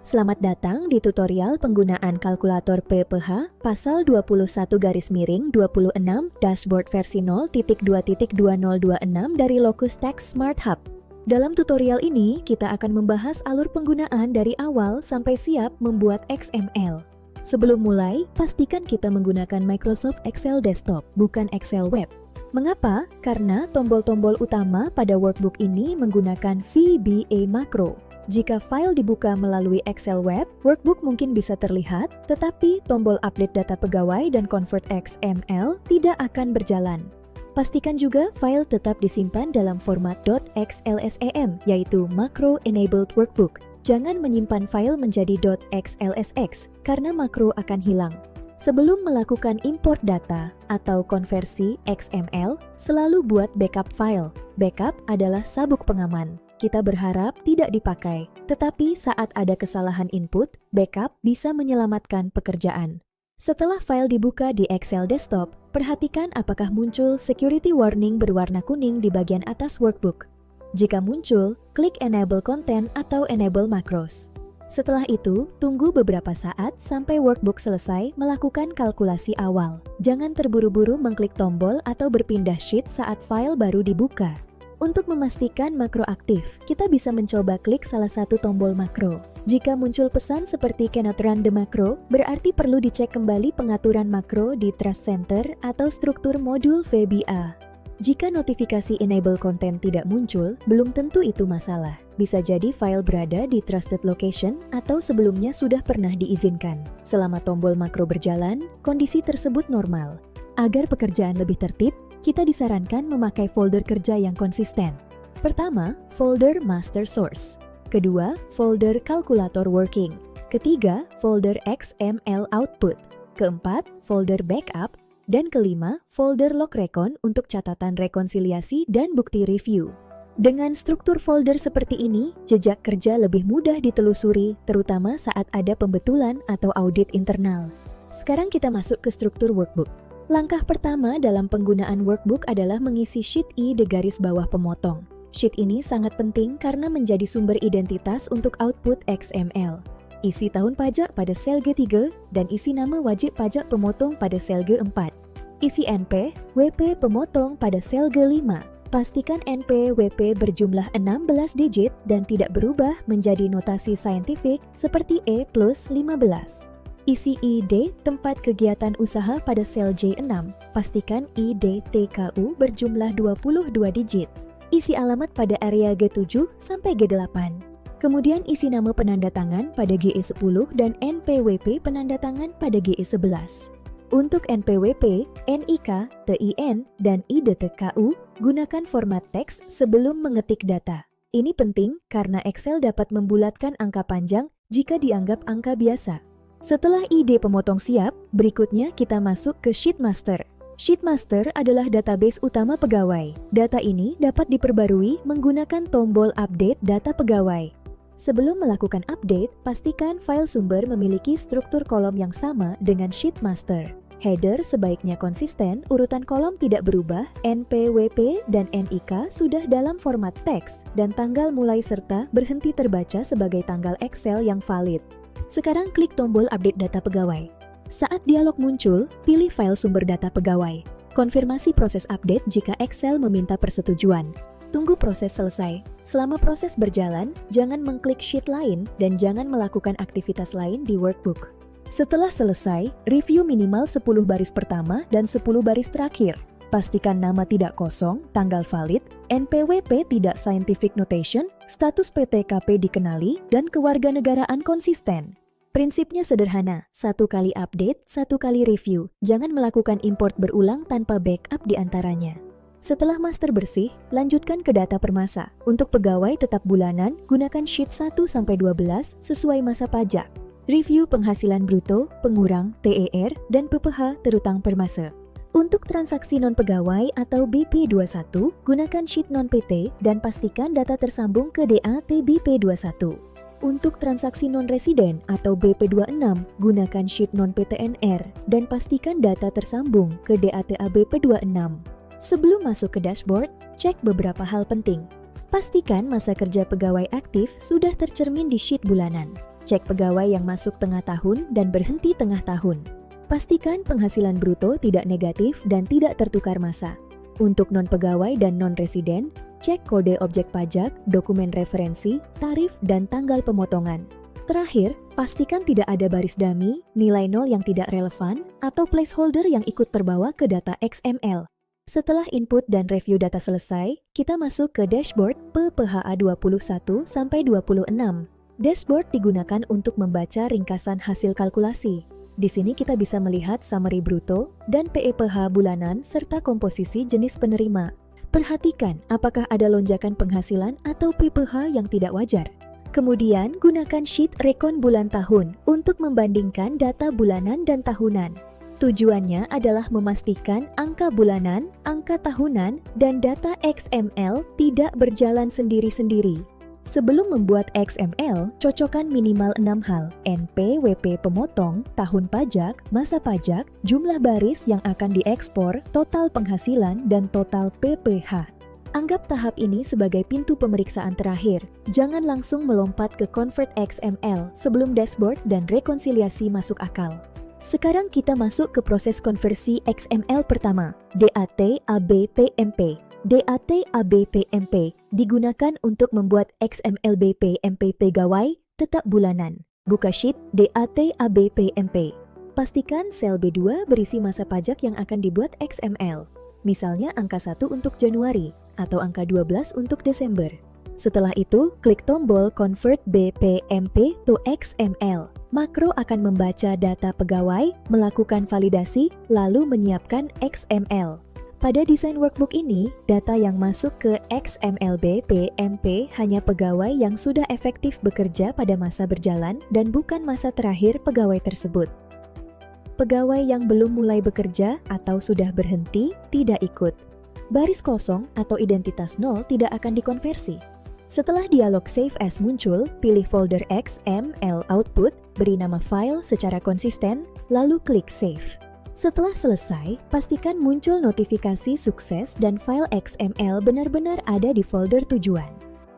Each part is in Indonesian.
Selamat datang di tutorial penggunaan kalkulator PPH pasal 21-26 dashboard versi 0.2.2026 dari Locus Text Smart Hub. Dalam tutorial ini, kita akan membahas alur penggunaan dari awal sampai siap membuat XML. Sebelum mulai, pastikan kita menggunakan Microsoft Excel Desktop, bukan Excel Web. Mengapa? Karena tombol-tombol utama pada workbook ini menggunakan VBA Macro. Jika file dibuka melalui Excel Web, workbook mungkin bisa terlihat, tetapi tombol update data pegawai dan convert XML tidak akan berjalan. Pastikan juga file tetap disimpan dalam format .xlsem, yaitu Macro Enabled Workbook. Jangan menyimpan file menjadi .xlsx, karena makro akan hilang. Sebelum melakukan import data atau konversi XML, selalu buat backup file. Backup adalah sabuk pengaman. Kita berharap tidak dipakai, tetapi saat ada kesalahan input, backup bisa menyelamatkan pekerjaan. Setelah file dibuka di Excel Desktop, perhatikan apakah muncul security warning berwarna kuning di bagian atas workbook. Jika muncul, klik Enable Content atau Enable Macros. Setelah itu, tunggu beberapa saat sampai workbook selesai melakukan kalkulasi awal. Jangan terburu-buru mengklik tombol atau berpindah sheet saat file baru dibuka. Untuk memastikan makro aktif, kita bisa mencoba klik salah satu tombol makro. Jika muncul pesan seperti cannot run the macro, berarti perlu dicek kembali pengaturan makro di Trust Center atau struktur modul VBA. Jika notifikasi enable content tidak muncul, belum tentu itu masalah. Bisa jadi file berada di trusted location atau sebelumnya sudah pernah diizinkan. Selama tombol makro berjalan, kondisi tersebut normal. Agar pekerjaan lebih tertib, kita disarankan memakai folder kerja yang konsisten. Pertama, folder master source. Kedua, folder calculator working. Ketiga, folder XML output. Keempat, folder backup. Dan kelima, folder log recon untuk catatan rekonsiliasi dan bukti review. Dengan struktur folder seperti ini, jejak kerja lebih mudah ditelusuri, terutama saat ada pembetulan atau audit internal. Sekarang kita masuk ke struktur workbook. Langkah pertama dalam penggunaan workbook adalah mengisi sheet I di garis bawah pemotong. Sheet ini sangat penting karena menjadi sumber identitas untuk output XML. Isi tahun pajak pada sel G3 dan isi nama wajib pajak pemotong pada sel G4. Isi NP, WP pemotong pada sel G5. Pastikan NP WP berjumlah 16 digit dan tidak berubah menjadi notasi saintifik seperti E plus 15. Isi ID tempat kegiatan usaha pada sel J6. Pastikan ID TKU berjumlah 22 digit. Isi alamat pada area G7 sampai G8. Kemudian isi nama penanda tangan pada GE10 dan NPWP penanda tangan pada GE11. Untuk NPWP, NIK, TIN, dan ID TKU, gunakan format teks sebelum mengetik data. Ini penting karena Excel dapat membulatkan angka panjang jika dianggap angka biasa. Setelah ID pemotong siap, berikutnya kita masuk ke Sheet Master. Sheet Master adalah database utama pegawai. Data ini dapat diperbarui menggunakan tombol Update Data Pegawai. Sebelum melakukan update, pastikan file sumber memiliki struktur kolom yang sama dengan Sheet Master. Header sebaiknya konsisten, urutan kolom tidak berubah, NPWP dan NIK sudah dalam format teks, dan tanggal mulai serta berhenti terbaca sebagai tanggal Excel yang valid. Sekarang klik tombol update data pegawai. Saat dialog muncul, pilih file sumber data pegawai. Konfirmasi proses update jika Excel meminta persetujuan. Tunggu proses selesai. Selama proses berjalan, jangan mengklik sheet lain dan jangan melakukan aktivitas lain di workbook. Setelah selesai, review minimal 10 baris pertama dan 10 baris terakhir. Pastikan nama tidak kosong, tanggal valid, NPWP tidak scientific notation, status PTKP dikenali, dan kewarganegaraan konsisten. Prinsipnya sederhana, 1 kali update, 1 kali review. Jangan melakukan import berulang tanpa backup di antaranya. Setelah master bersih, lanjutkan ke data permasa. Untuk pegawai tetap bulanan, gunakan sheet 1-12 sesuai masa pajak. Review penghasilan bruto, pengurang, TER, dan PPH terutang permasa. Untuk transaksi non-pegawai atau BP21, gunakan sheet non-PT dan pastikan data tersambung ke DAT-BP21. Untuk transaksi non-residen atau BP26, gunakan sheet non-PTNR dan pastikan data tersambung ke DATA-BP26. Sebelum masuk ke dashboard, cek beberapa hal penting. Pastikan masa kerja pegawai aktif sudah tercermin di sheet bulanan. Cek pegawai yang masuk tengah tahun dan berhenti tengah tahun. Pastikan penghasilan bruto tidak negatif dan tidak tertukar massa. Untuk non-pegawai dan non-residen, cek kode objek pajak, dokumen referensi, tarif, dan tanggal pemotongan. Terakhir, pastikan tidak ada baris dummy, nilai nol yang tidak relevan, atau placeholder yang ikut terbawa ke data XML. Setelah input dan review data selesai, kita masuk ke dashboard PPHA 21-26. Dashboard digunakan untuk membaca ringkasan hasil kalkulasi. Di sini kita bisa melihat summary bruto dan PEPH bulanan serta komposisi jenis penerima. Perhatikan apakah ada lonjakan penghasilan atau PPH yang tidak wajar. Kemudian, gunakan sheet rekon bulan tahun untuk membandingkan data bulanan dan tahunan. Tujuannya adalah memastikan angka bulanan, angka tahunan, dan data XML tidak berjalan sendiri-sendiri. Sebelum membuat XML, cocokkan minimal 6 hal: NP, WP pemotong, tahun pajak, masa pajak, jumlah baris yang akan diekspor, total penghasilan, dan total PPH. Anggap tahap ini sebagai pintu pemeriksaan terakhir. Jangan langsung melompat ke Convert XML sebelum dashboard dan rekonsiliasi masuk akal. Sekarang kita masuk ke proses konversi XML pertama, DAT ABPMP. DAT ABPMP digunakan untuk membuat XML BPMP pegawai tetap bulanan. Buka sheet DAT ABPMP. Pastikan sel B2 berisi masa pajak yang akan dibuat XML. Misalnya angka 1 untuk Januari atau angka 12 untuk Desember. Setelah itu, klik tombol Convert BPMP to XML. Makro akan membaca data pegawai, melakukan validasi, lalu menyiapkan XML. Pada desain workbook ini, data yang masuk ke XML BPMP hanya pegawai yang sudah efektif bekerja pada masa berjalan dan bukan masa terakhir pegawai tersebut. Pegawai yang belum mulai bekerja atau sudah berhenti tidak ikut. Baris kosong atau identitas nol tidak akan dikonversi. Setelah dialog Save As muncul, pilih folder XML Output, beri nama file secara konsisten, lalu klik Save. Setelah selesai, pastikan muncul notifikasi sukses dan file XML benar-benar ada di folder tujuan.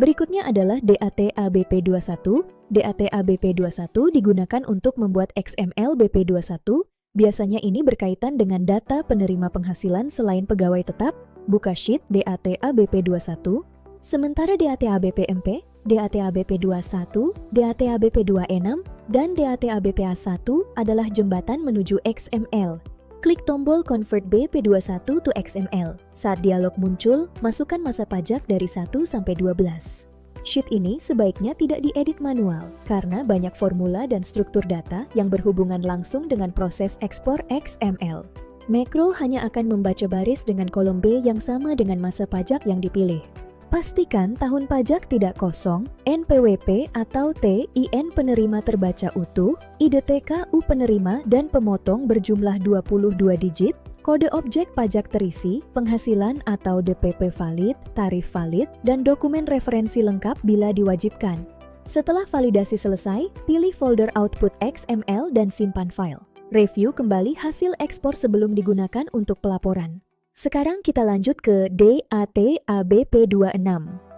Berikutnya adalah DAT ABP21. DAT ABP21 digunakan untuk membuat XML BP21. Biasanya ini berkaitan dengan data penerima penghasilan selain pegawai tetap. Buka sheet DAT ABP21. Sementara DAT ABPMP, DAT ABP21, DAT ABP26, dan DAT ABPA1 adalah jembatan menuju XML. Klik tombol Convert BP21 to XML. Saat dialog muncul, masukkan masa pajak dari 1 sampai 12. Sheet ini sebaiknya tidak diedit manual, karena banyak formula dan struktur data yang berhubungan langsung dengan proses ekspor XML. Makro hanya akan membaca baris dengan kolom B yang sama dengan masa pajak yang dipilih. Pastikan tahun pajak tidak kosong, NPWP atau TIN penerima terbaca utuh, IDTK U penerima dan pemotong berjumlah 22 digit, kode objek pajak terisi, penghasilan atau DPP valid, tarif valid, dan dokumen referensi lengkap bila diwajibkan. Setelah validasi selesai, pilih folder Output XML dan simpan file. Review kembali hasil ekspor sebelum digunakan untuk pelaporan. Sekarang kita lanjut ke DAT ABP26.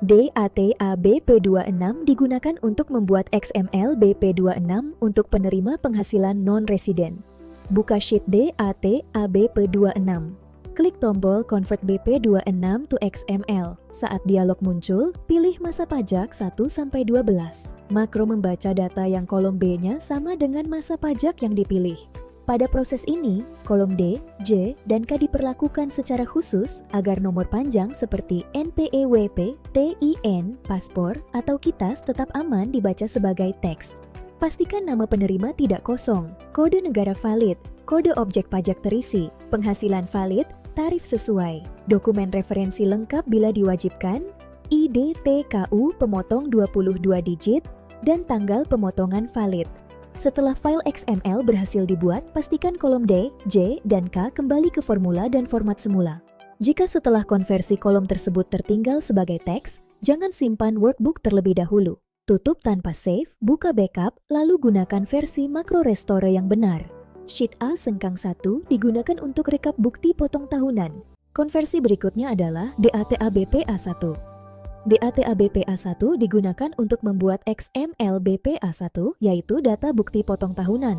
DAT ABP26 digunakan untuk membuat XML BP26 untuk penerima penghasilan non-residen. Buka sheet DAT ABP26. Klik tombol Convert BP26 to XML. Saat dialog muncul, pilih masa pajak 1-12. Makro membaca data yang kolom B-nya sama dengan masa pajak yang dipilih. Pada proses ini, kolom D, J, dan K diperlakukan secara khusus agar nomor panjang seperti NPEWP, TIN, paspor, atau KITAS tetap aman dibaca sebagai teks. Pastikan nama penerima tidak kosong, kode negara valid, kode objek pajak terisi, penghasilan valid, tarif sesuai, dokumen referensi lengkap bila diwajibkan, IDTKU pemotong 22 digit, dan tanggal pemotongan valid. Setelah file XML berhasil dibuat, pastikan kolom D, J, dan K kembali ke formula dan format semula. Jika setelah konversi kolom tersebut tertinggal sebagai teks, jangan simpan workbook terlebih dahulu. Tutup tanpa save, buka backup, lalu gunakan versi makro restore yang benar. Sheet A sengkang 1 digunakan untuk rekap bukti potong tahunan. Konversi berikutnya adalah DAT ABP A1. DATA BPA1 digunakan untuk membuat XML BPA1, yaitu data bukti potong tahunan.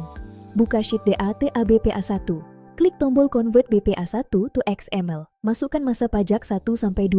Buka sheet DATA BPA1. Klik tombol Convert BPA1 to XML. Masukkan masa pajak 1-12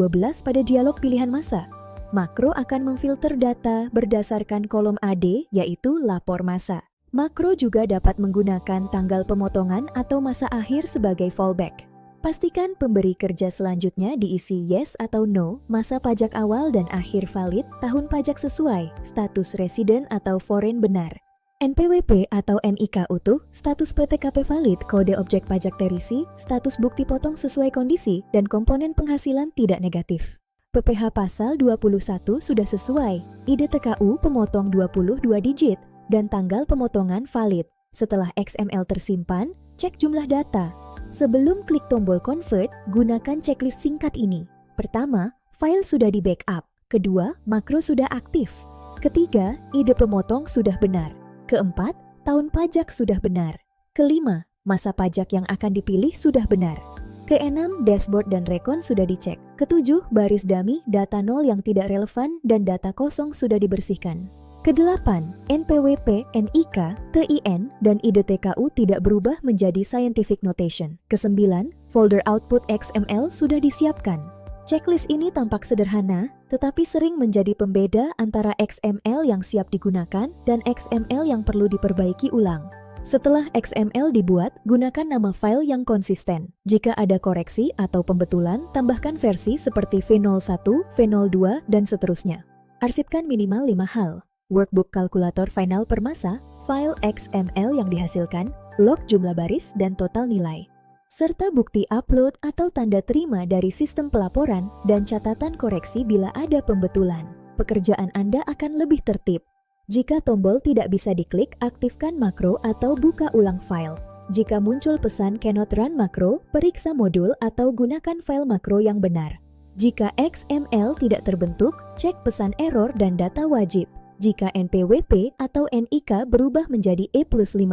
pada dialog pilihan masa. Makro akan memfilter data berdasarkan kolom AD, yaitu lapor masa. Makro juga dapat menggunakan tanggal pemotongan atau masa akhir sebagai fallback. Pastikan pemberi kerja selanjutnya diisi yes atau no, masa pajak awal dan akhir valid, tahun pajak sesuai, status resident atau foreign benar. NPWP atau NIK utuh, status PTKP valid, kode objek pajak terisi, status bukti potong sesuai kondisi, dan komponen penghasilan tidak negatif. PPh pasal 21 sudah sesuai, IDTKU pemotong 22 digit, dan tanggal pemotongan valid. Setelah XML tersimpan, cek jumlah data. Sebelum klik tombol Convert, gunakan checklist singkat ini. Pertama, file sudah di backup. Kedua, makro sudah aktif. Ketiga, ide pemotong sudah benar. Keempat, tahun pajak sudah benar. Kelima, masa pajak yang akan dipilih sudah benar. Keenam, dashboard dan rekon sudah dicek. Ketujuh, baris dummy, data nol yang tidak relevan, dan data kosong sudah dibersihkan. Kedelapan, NPWP, NIK, TIN, dan IDTKU tidak berubah menjadi scientific notation. Kesembilan, folder output XML sudah disiapkan. Checklist ini tampak sederhana, tetapi sering menjadi pembeda antara XML yang siap digunakan dan XML yang perlu diperbaiki ulang. Setelah XML dibuat, gunakan nama file yang konsisten. Jika ada koreksi atau pembetulan, tambahkan versi seperti V01, V02, dan seterusnya. Arsipkan minimal 5 hal. Workbook kalkulator final per masa, file XML yang dihasilkan, log jumlah baris dan total nilai, serta bukti upload atau tanda terima dari sistem pelaporan dan catatan koreksi bila ada pembetulan. Pekerjaan Anda akan lebih tertib. Jika tombol tidak bisa diklik, aktifkan makro atau buka ulang file. Jika muncul pesan cannot run makro, periksa modul atau gunakan file makro yang benar. Jika XML tidak terbentuk, cek pesan error dan data wajib. Jika NPWP atau NIK berubah menjadi E+15,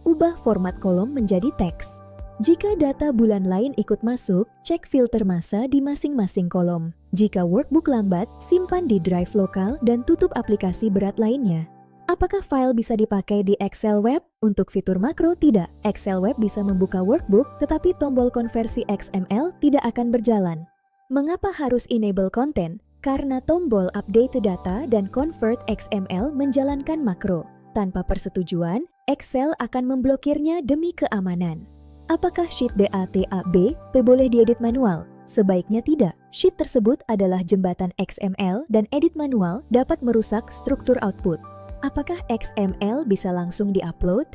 ubah format kolom menjadi teks. Jika data bulan lain ikut masuk, cek filter masa di masing-masing kolom. Jika workbook lambat, simpan di drive lokal dan tutup aplikasi berat lainnya. Apakah file bisa dipakai di Excel Web? Untuk fitur makro, tidak. Excel Web bisa membuka workbook, tetapi tombol konversi XML tidak akan berjalan. Mengapa harus enable content? Karena tombol update data dan convert XML menjalankan makro. Tanpa persetujuan, Excel akan memblokirnya demi keamanan. Apakah sheet DATA B boleh diedit manual? Sebaiknya tidak. Sheet tersebut adalah jembatan XML dan edit manual dapat merusak struktur output. Apakah XML bisa langsung diupload?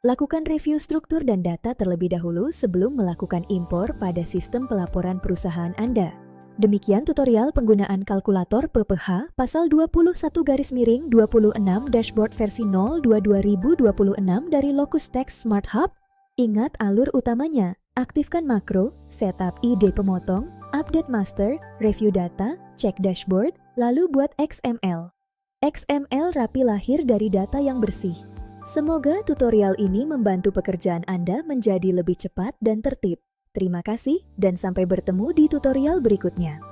Lakukan review struktur dan data terlebih dahulu sebelum melakukan impor pada sistem pelaporan perusahaan Anda. Demikian tutorial penggunaan kalkulator PPh pasal 21-26 dashboard versi 0 2026 dari Locus Text Smart Hub. Ingat alur utamanya, aktifkan makro, setup ide pemotong, update master, review data, cek dashboard, lalu buat XML. XML rapi lahir dari data yang bersih. Semoga tutorial ini membantu pekerjaan Anda menjadi lebih cepat dan tertib. Terima kasih dan sampai bertemu di tutorial berikutnya.